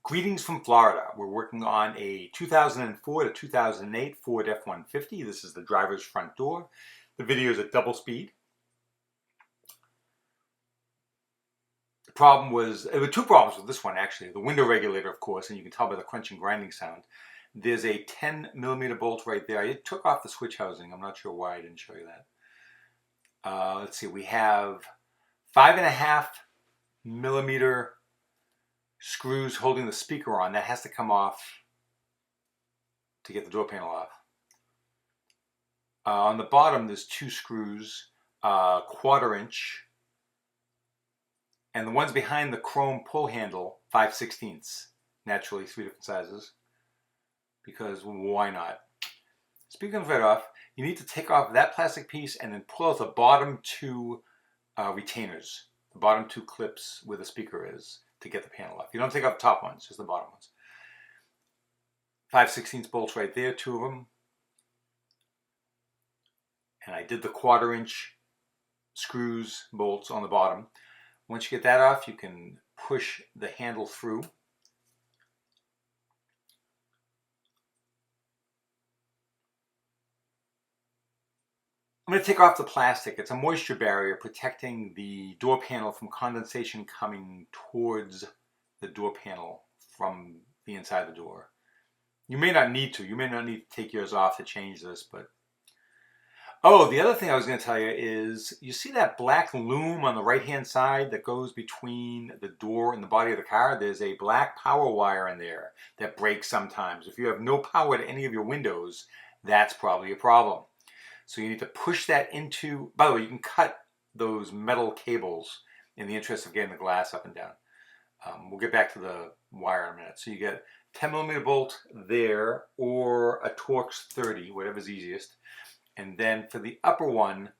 Greetings from Florida. We're working on a 2004 to 2008 Ford F-150. This is the driver's front door. The video is at double speed. There were two problems with this one actually. The window regulator, of course, and you can tell by the crunching grinding sound. There's a 10mm bolt right there. I took off the switch housing. I'm not sure why I didn't show you that. Let's see, we have 5.5mm screws holding the speaker on. That has to come off to get the door panel off. On the bottom there's two screws, 1/4 inch, and the ones behind the chrome pull handle 5/16. Naturally 3 different sizes, because why not? Speaker comes right off. You need to take off that plastic piece and then pull out the bottom two retainers, the bottom two clips where the speaker is, to get the panel off. You don't take off the top ones, just the bottom ones. 5/16 bolts right there, two of them. And I did the 1/4 inch screws, bolts on the bottom. Once you get that off, you can push the handle through. I'm going to take off the plastic. It's a moisture barrier protecting the door panel from condensation coming towards the door panel from the inside the door. You may not need to. You may not need to take yours off to change this, but... Oh, the other thing I was going to tell you is, you see that black loom on the right-hand side that goes between the door and the body of the car? There's a black power wire in there that breaks sometimes. If you have no power to any of your windows, that's probably a problem. So you need to push that into... By the way, you can cut those metal cables in the interest of getting the glass up and down. We'll get back to the wire in a minute. So you get 10mm bolt there, or a Torx 30, whatever's easiest. And then for the upper one,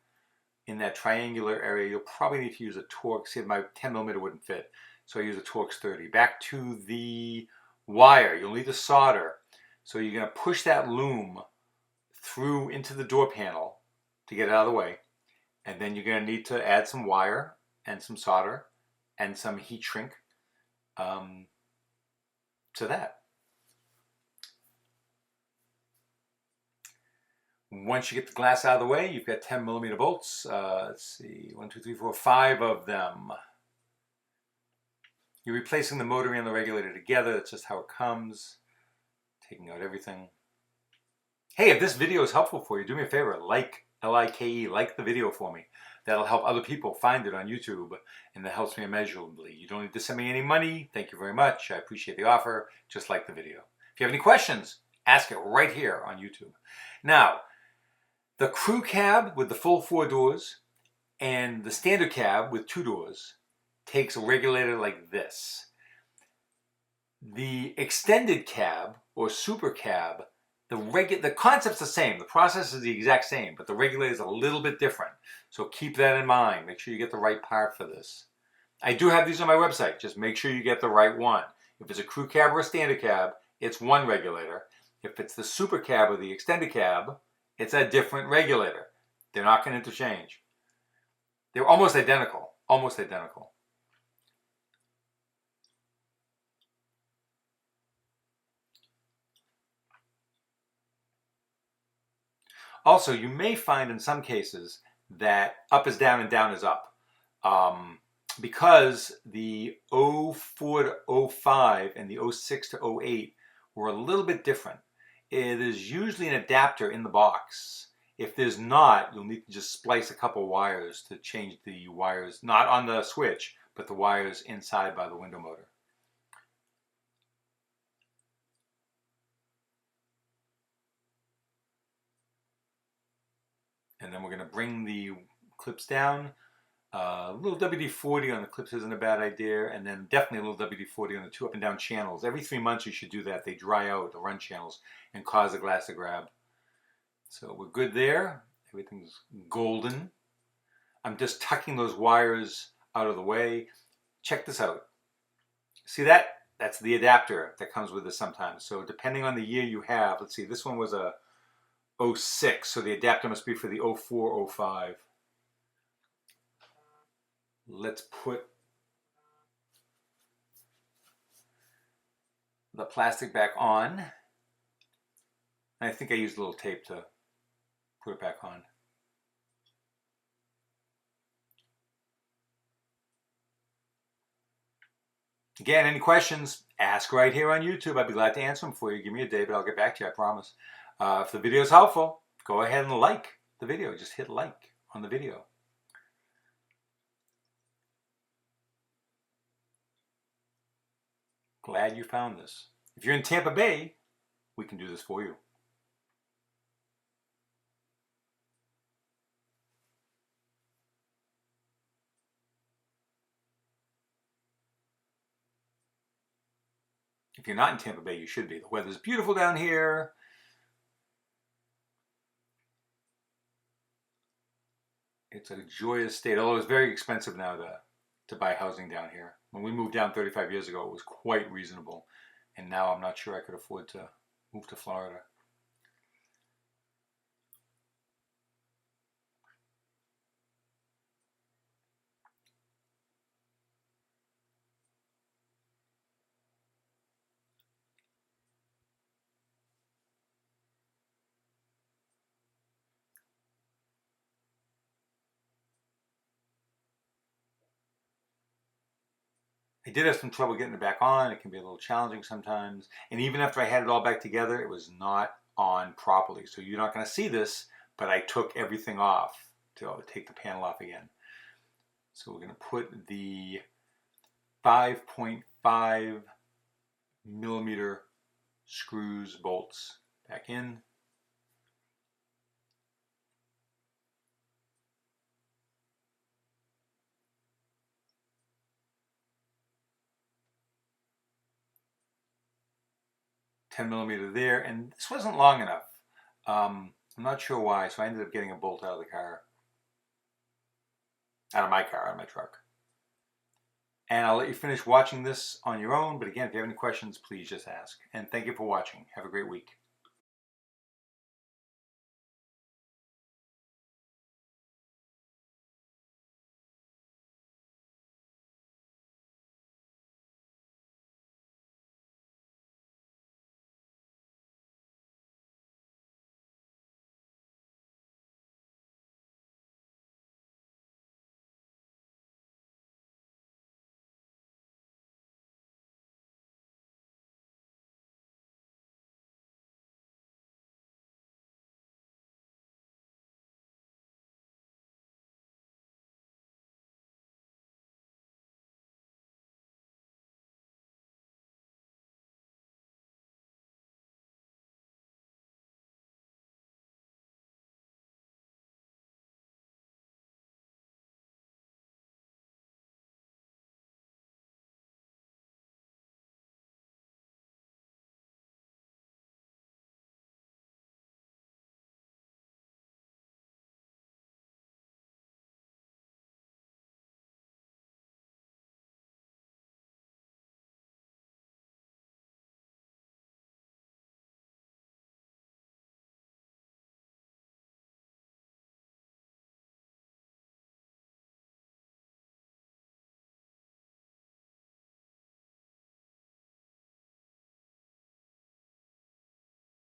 in that triangular area, you'll probably need to use a Torx. See, my 10mm wouldn't fit, so I use a Torx 30. Back to the wire, you'll need to solder. So you're going to push that loom through into the door panel to get it out of the way. And then you're going to need to add some wire and some solder and some heat shrink to that. Once you get the glass out of the way, you've got 10mm bolts. Let's see, 1, 2, 3, 4, 5 of them. You're replacing the motor and the regulator together. That's just how it comes. Taking out everything. Hey, if this video is helpful for you, do me a favor, like, L-I-K-E, like the video for me. That'll help other people find it on YouTube, and that helps me immeasurably. You don't need to send me any money. Thank you very much. I appreciate the offer. Just like the video. If you have any questions, ask it right here on YouTube. Now, the crew cab with the full 4 doors and the standard cab with 2 doors takes a regulator like this. The extended cab or super cab, the concept's the same, the process is the exact same, but the regulator is a little bit different. So keep that in mind. Make sure you get the right part for this. I do have these on my website. Just make sure you get the right one. If it's a crew cab or a standard cab, it's one regulator. If it's the super cab or the extended cab, it's a different regulator. They're not going to interchange. They're almost identical. Almost identical. Also, you may find in some cases that up is down and down is up. Because the 04 to 05 and the 06 to 08 were a little bit different. It is usually an adapter in the box. If there's not, you'll need to just splice a couple wires to change the wires, not on the switch, but the wires inside by the window motor. And then we're going to bring the clips down. A little WD-40 on the clips isn't a bad idea, and then definitely a little WD-40 on the 2 up and down channels. Every 3 months you should do that. They dry out, the run channels, and cause the glass to grab. So we're good there. Everything's golden. I'm just tucking those wires out of the way. Check this out. See that? That's the adapter that comes with this sometimes. So depending on the year you have, let's see, this one was a 06, so the adapter must be for the 04, 05. Let's put the plastic back on. I think I used a little tape to put it back on. Again, any questions, ask right here on YouTube. I'd be glad to answer them for you. Give me a day, but I'll get back to you, I promise. If the video is helpful, go ahead and like the video. Just hit like on the video. Glad you found this. If you're in Tampa Bay, we can do this for you. If you're not in Tampa Bay, you should be. The weather's beautiful down here. It's a joyous state, although it's very expensive now to buy housing down here. When we moved down 35 years ago, it was quite reasonable. And now I'm not sure I could afford to move to Florida. I did have some trouble getting it back on. It can be a little challenging sometimes. And even after I had it all back together, it was not on properly. So you're not going to see this, but I took everything off to take the panel off again. So we're going to put the 5.5 millimeter screws, bolts back in. $10mm there, and this wasn't long enough. I'm not sure why, so I ended up getting a bolt out of the car. Out of my car, out of my truck. And I'll let you finish watching this on your own, but again, if you have any questions, please just ask. And thank you for watching. Have a great week.